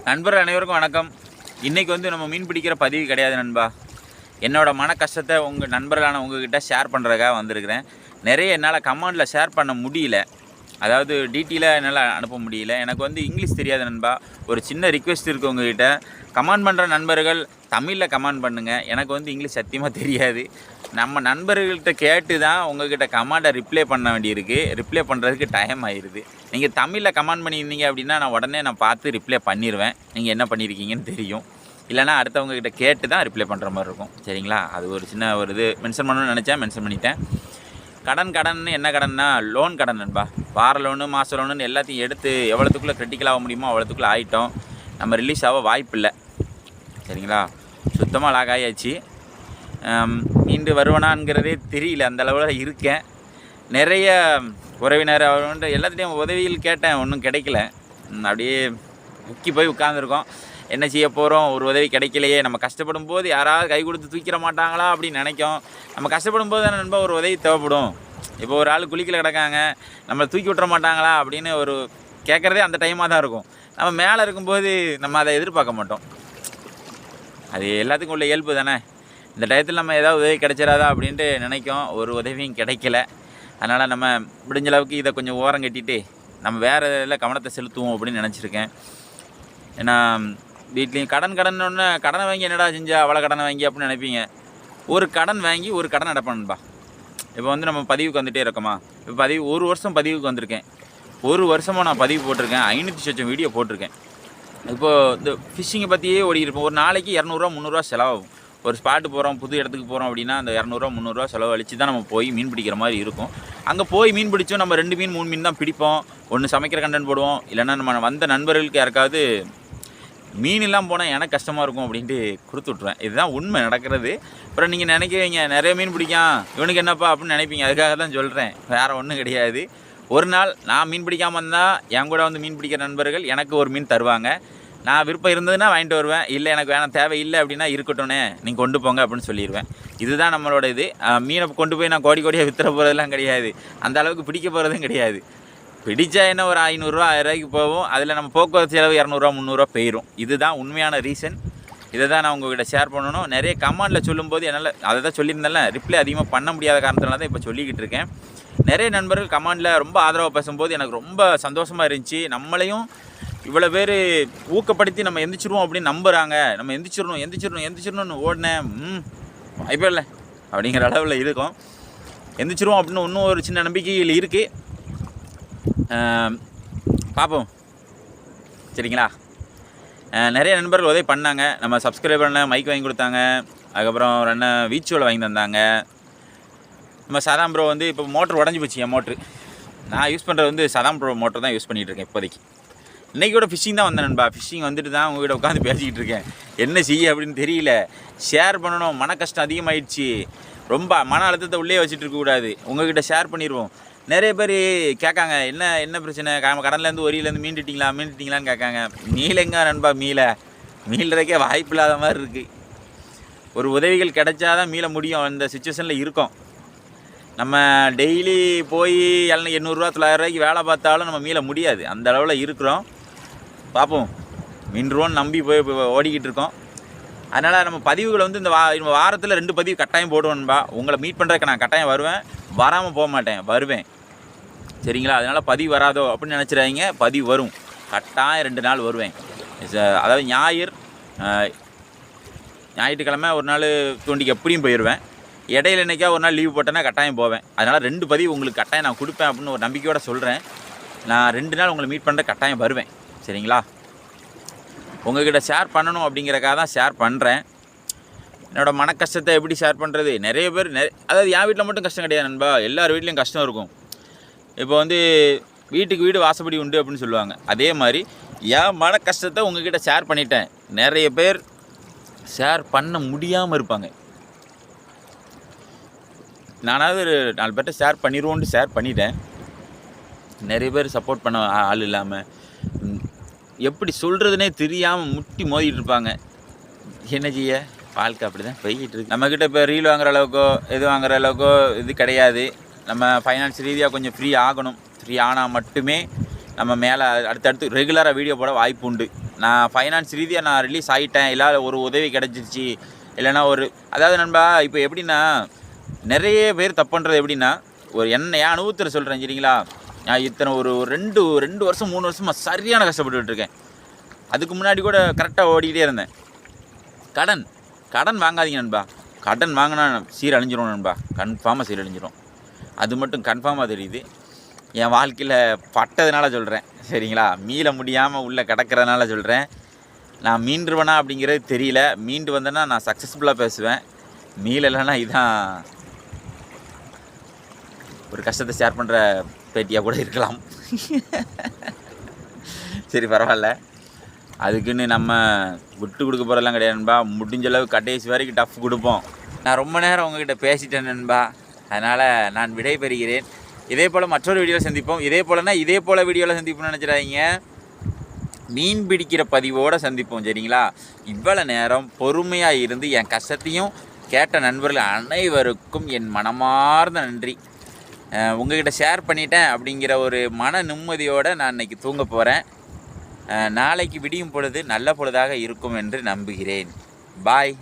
நண்பர்கள் அனைவருக்கும் வணக்கம். இன்றைக்கி நம்ம மீன் பிடிக்கிற பதிவு கிடையாது நண்பா. என்னோடய மன கஷ்டத்தை உங்கள் நண்பர்களான உங்கள்கிட்ட ஷேர் பண்ணுறதுக்காக வந்திருக்கிறேன். நிறைய என்னால் கமெண்டில் ஷேர் பண்ண முடியல, அதாவது டீட்டெயிலாக என்னால் அனுப்ப முடியல. எனக்கு இங்கிலீஷ் தெரியாது நண்பா. ஒரு சின்ன ரிக்வெஸ்ட் இருக்குது உங்கள்கிட்ட. கமெண்ட் பண்ணுற நண்பர்கள் தமிழில் கமெண்ட் பண்ணுங்கள். எனக்கு இங்கிலீஷ் சத்தியமாக தெரியாது. நம்ம நண்பர்கள்கிட்ட கேட்டு தான் உங்கள்கிட்ட கமெண்டை ரிப்ளை பண்ண வேண்டியிருக்கு. ரிப்ளை பண்ணுறதுக்கு டைம் ஆயிடுது. நீங்கள் தமிழில் கமெண்ட் பண்ணியிருந்தீங்க அப்படின்னா நான் பார்த்து ரிப்ளை பண்ணிடுவேன். நீங்கள் என்ன பண்ணியிருக்கீங்கன்னு தெரியும். இல்லைனா அடுத்தவங்ககிட்ட கேட்டு தான் ரிப்ளை பண்ணுற மாதிரி இருக்கும். சரிங்களா? அது ஒரு சின்ன இது மென்ஷன் பண்ணணும்னு நினச்சேன், மென்ஷன் பண்ணிட்டேன். கடன் என்ன கடன்னா லோன் கடன் நண்பா. வார லோனு மாத லோனுன்னு எல்லாத்தையும் எடுத்து எவ்வளோத்துக்குள்ளே கிரிட்டிக்கல் ஆக முடியுமோ அவ்வளோத்துக்குள்ளே ஆகிட்டோம். நம்ம ரிலீஸ் ஆக வாய்ப்பு இல்லை. சரிங்களா? சுத்தமாக லாக் ஆகியாச்சு. மீண்டு வருவனாங்கிறதே தெரியல, அந்த அளவில் இருக்கேன். நிறைய உறவினர் அவர்கிட்ட எல்லாத்துலேயும் உதவிகள் கேட்டேன், ஒன்றும் கிடைக்கல. அப்படியே முக்கி போய் உட்காந்துருக்கோம். என்ன செய்ய போகிறோம்? ஒரு உதவி கிடைக்கலையே. நம்ம கஷ்டப்படும் போது யாராவது கை கொடுத்து தூக்கிட மாட்டாங்களா அப்படின்னு நினைக்கும். நம்ம கஷ்டப்படும் போது தானே நண்பா ஒரு உதவி தேவைப்படும். இப்போ ஒரு ஆள் குளிக்கல கிடக்காங்க, நம்மளை தூக்கி விட்டுற மாட்டாங்களா அப்படின்னு ஒரு கேட்குறதே அந்த டைமாக தான் இருக்கும். நம்ம மேலே இருக்கும்போது நம்ம அதை எதிர்பார்க்க மாட்டோம். அது எல்லாத்துக்கும் உள்ள இயல்பு தானே. இந்த டயத்தில் நம்ம ஏதாவது உதவி கிடைச்சிடாதா அப்படின்ட்டு நினைக்கும். ஒரு உதவியும் கிடைக்கல. அதனால் நம்ம முடிஞ்ச அளவுக்கு இதை கொஞ்சம் ஓரம் கட்டிட்டு நம்ம வேறு இதில் கவனத்தை செலுத்துவோம் அப்படின்னு நினச்சிருக்கேன். ஏன்னா வீட்லேயும் கடனை வாங்கி என்னடா செஞ்சா அவ்வளோ கடனை வாங்கி அப்படின்னு நினைப்பீங்க. ஒரு கடன் வாங்கி ஒரு கடன் அடைப்பேன்பா. இப்போ நம்ம பதிவுக்கு வந்துகிட்டே இருக்கோமா. இப்போ ஒரு வருஷம் பதிவுக்கு வந்திருக்கேன். ஒரு வருஷமாக நான் பதிவு போட்டிருக்கேன். 500 வீடியோ போட்டிருக்கேன். இப்போது இந்த ஃபிஷ்ஷிங்கை பற்றியே ஓடிருப்போம். ஒரு நாளைக்கு 200 300 செலவாகும். ஒரு ஸ்பாட்டு போகிறோம், புது இடத்துக்கு போகிறோம் அப்படின்னா அந்த 200 300 செலவழித்து தான் நம்ம போய் மீன் பிடிக்கிற மாதிரி இருக்கும். அங்கே போய் மீன் பிடிச்சோம் நம்ம 2 மீன் 3 மீன் தான் பிடிப்போம். ஒன்று சமைக்கிற கண்டென்ட் போடுவோம், இல்லைன்னா நம்ம வந்த நண்பர்களுக்கு யாருக்காவது மீன் இல்லாமல் போனால் எனக்கு கஷ்டமாக இருக்கும் அப்படின்ட்டு கொடுத்து விட்ருவேன். இதுதான் உண்மை நடக்கிறது. அப்புறம் நீங்கள் நினைக்கிறீங்க நிறைய மீன் பிடிக்கான் இவனுக்கு என்னப்பா அப்படின்னு நினைப்பீங்க. அதுக்காக தான் சொல்கிறேன், வேறு ஒன்றும் கிடையாது. ஒரு நாள் நான் மீன் பிடிக்காமல் இருந்தால் என் கூட மீன் பிடிக்கிற நண்பர்கள் எனக்கு ஒரு மீன் தருவாங்க. நான் விருப்பம் இருந்ததுன்னா வாங்கிட்டு வருவேன். இல்லை எனக்கு வேணாம் தேவையில்லை அப்படின்னா இருக்கட்டும்னே நீங்கள் கொண்டு போங்க அப்படின்னு சொல்லிடுவேன். இதுதான் நம்மளோட இது. மீனை கொண்டு போய் நான் கோடியாக விற்றுற போகிறதெல்லாம் கிடையாது. அந்த அளவுக்கு பிடிக்க போகிறதும் கிடையாது. பிடிச்சா என்ன ஒரு 500 1000 போகும். அதில் நம்ம போக்குவரத்து செலவு 200 300 போயிடும். இதுதான் உண்மையான ரீசன். இதை தான் நான் உங்கள்கிட்ட ஷேர் பண்ணணும். நிறைய கமெண்டில் சொல்லும்போது என்னால் அதை தான் சொல்லியிருந்தேன்ல, ரிப்ளை அதிகமாக பண்ண முடியாத காரணத்தினால தான் இப்போ சொல்லிக்கிட்டு இருக்கேன். நிறைய நண்பர்கள் கமெண்டில் ரொம்ப ஆதரவாக பேசும்போது எனக்கு ரொம்ப சந்தோஷமாக இருந்துச்சு. நம்மளையும் இவ்வளோ பேர் ஊக்கப்படுத்தி நம்ம எந்திரிச்சிருவோம் அப்படின்னு நம்புகிறாங்க. நம்ம எந்திரிச்சிடணும்னு ஓடினேன். வாய்ப்பே இல்லை அப்படிங்கிற அளவில் இருக்கும். எந்திரிச்சிருவோம் அப்படின்னு இன்னும் ஒரு சின்ன நம்பிக்கையில் இருக்குது. பார்ப்போம். சரிங்களா? நிறைய நண்பர்கள் உதவி பண்ணாங்க. நம்ம சப்ஸ்கிரைப் பண்ண மைக் வாங்கி கொடுத்தாங்க. அதுக்கப்புறம் ஒரு அண்ணன் வீச்சுவலை வாங்கி தந்தாங்க. நம்ம சதாம் ப்ரோ இப்போ மோட்ரு உடஞ்சி போச்சு. என் மோட்ரு நான் யூஸ் பண்ணுறது சதாம் ப்ரோ மோட்ரு தான் யூஸ் பண்ணிகிட்ருக்கேன் இப்போதைக்கு. இன்றைக்கி ஃபிஷ்ஷிங் தான் வந்தேன் நண்பா. ஃபிஷ்ஷிங் வந்துட்டு தான் உங்கள்கிட்ட உட்காந்து பேசிக்கிட்டு இருக்கேன். என்ன செய்ய அப்படின்னு தெரியல. ஷேர் பண்ணணும். மன கஷ்டம் அதிகமாகிடுச்சு. ரொம்ப மன அழுத்தத்தை உள்ளே வச்சுட்டு இருக்கக்கூடாது. உங்கள்கிட்ட ஷேர் பண்ணிடுவோம். நிறைய பேர் கேட்காங்க, என்ன பிரச்சனை, கடன்லேருந்து ஒரியிலேருந்து மீண்டுட்டிங்களான்னு கேட்காங்க. மீளெங்க நண்பா, மீளுறதுக்கே வாய்ப்பு இல்லாத மாதிரி இருக்குது. ஒரு உதவிகள் கிடைச்சாதான் மீள முடியும். அந்த சுச்சுவேஷனில் இருக்கோம். நம்ம டெய்லி போய் 800 900 வேலை பார்த்தாலும் நம்ம மீள முடியாது. அந்த அளவில் இருக்கிறோம். பார்ப்போம். மீண்டுருவோன்னு நம்பி போய் ஓடிக்கிட்டு இருக்கோம். அதனால் நம்ம பதிவுகளை இந்த வாரத்தில் 2 பதிவு கட்டாயம் போடுவேன்பா. உங்களை மீட் பண்ணுறதுக்கு நான் கட்டாயம் வருவேன். வராமல் போக மாட்டேன், வருவேன். சரிங்களா? அதனால் பதிவு வராதோ அப்படின்னு நினச்சிடாதீங்க. பதிவு வரும். கட்டாயம் 2 நாள் வருவேன். அதாவது ஞாயிற்றுக்கிழமை ஒரு நாள் தூண்டிக்கு எப்படியும் போயிடுவேன். இடையில என்றைக்கா ஒரு நாள் லீவ் போட்டேன்னா கட்டாயம் போவேன். அதனால் 2 பதிவு உங்களுக்கு கட்டாயம் நான் கொடுப்பேன் அப்படின்னு ஒரு நம்பிக்கையோடு சொல்கிறேன். நான் 2 நாள் உங்களை மீட் பண்ணுற கட்டாயம் வருவேன். சரிங்களா? உங்கள்கிட்ட ஷேர் பண்ணணும் அப்படிங்கிறக்காக தான் ஷேர் பண்ணுறேன். என்னோடய மன கஷ்டத்தை எப்படி ஷேர் பண்ணுறது? நிறைய பேர் அதாவது என் வீட்டில் மட்டும் கஷ்டம் கிடையாது நண்பா, எல்லார் வீட்லேயும் கஷ்டம் இருக்கும். இப்போ வீட்டுக்கு வீடு வாசப்படி உண்டு அப்படின்னு சொல்லுவாங்க. அதே மாதிரி என் மன கஷ்டத்தை உங்கள்கிட்ட ஷேர் பண்ணிட்டேன். நிறைய பேர் ஷேர் பண்ண முடியாமல் இருப்பாங்க. நானாவது ஒரு 4 பேர்ட்ட ஷேர் பண்ணிடுவோன்ட்டு ஷேர் பண்ணிட்டேன். நிறைய பேர் சப்போர்ட் பண்ண ஆள் இல்லாமல் எப்படி சொல்கிறதுனே தெரியாமல் முட்டி மோதிட்டு இருப்பாங்க. என்ன செய்ய, வாழ்க்கை அப்படி தான் போய்கிட்டு இருக்குது. நம்மக்கிட்ட இப்போ ரீல் வாங்குற அளவுக்கோ எது வாங்குற அளவுக்கோ இது கிடையாது. நம்ம ஃபைனான்ஸ் ரீதியாக கொஞ்சம் ஃப்ரீ ஆகணும். ஃப்ரீ ஆனால் மட்டுமே நம்ம மேலே அடுத்தடுத்து ரெகுலராக வீடியோ போட வாய்ப்பு உண்டு. நான் ஃபைனான்ஸ் ரீதியாக நான் ரிலீஸ் ஆகிட்டேன், இல்லை ஒரு உதவி கிடச்சிருச்சு, இல்லைனா ஒரு அதாவது நண்பா இப்போ எப்படின்னா நிறைய பேர் தப்பு பண்ணுறது எப்படின்னா, என் அனுபவத்தில் சொல்கிறேன் சரிங்களா. நான் இத்தனை ஒரு ரெண்டு வருஷம் 3 வருஷமாக சரியான கஷ்டப்பட்டுக்கிட்டு இருக்கேன். அதுக்கு முன்னாடி கூட கரெக்டாக ஓடிக்கிட்டே இருந்தேன். கடன் வாங்காதீங்க நண்பா. கடன் வாங்கினா சீரழிஞ்சிரும் நண்பா, கன்ஃபார்மாக சீரழிஞ்சிரும். அது மட்டும் கன்ஃபார்மாக தெரியுது. என் வாழ்க்கையில் பட்டதுனால சொல்கிறேன் சரிங்களா. மீள முடியாமல் உள்ளே கிடக்கிறதுனால சொல்கிறேன். நான் மீண்டுருவேனா அப்படிங்கிறது தெரியல. மீண்டு வந்தேன்னா நான் சக்ஸஸ்ஃபுல்லாக பேசுவேன். மீளலைன்னா இதான் ஒரு கஷ்டத்தை ஷேர் பண்ணுற பேட்டியாக கூட இருக்கலாம். சரி பரவாயில்ல, அதுக்குன்னு நம்ம விட்டு கொடுக்க போகிறதெல்லாம் கிடையாது நண்பா. முடிஞ்ச அளவு கடைசி வரைக்கும் டஃப் கொடுப்போம். நான் ரொம்ப நேரம் உங்ககிட்ட பேசிட்டேன் நண்பா, அதனால் நான் விடைபெறுகிறேன். இதே போல் மற்றொரு வீடியோவில் சந்திப்போம். இதே போல் வீடியோவில் சந்திப்போம்னு நினச்சிடாதீங்க, மீன் பிடிக்கிற பதிவோடு சந்திப்போம் சரிங்களா. இவ்வளோ நேரம் பொறுமையாக இருந்து என் கஷ்டத்தையும் கேட்ட நண்பர்கள் அனைவருக்கும் என் மனமார்ந்த நன்றி. உங்கள்கிட்ட ஷேர் பண்ணிட்டேன் அப்படிங்கிற ஒரு மன நிம்மதியோடு நான் இன்றைக்கி தூங்க போகிறேன். நாளைக்கு விடியும் பொழுது நல்ல பொழுதாக இருக்கும் என்று நம்புகிறேன். பாய்.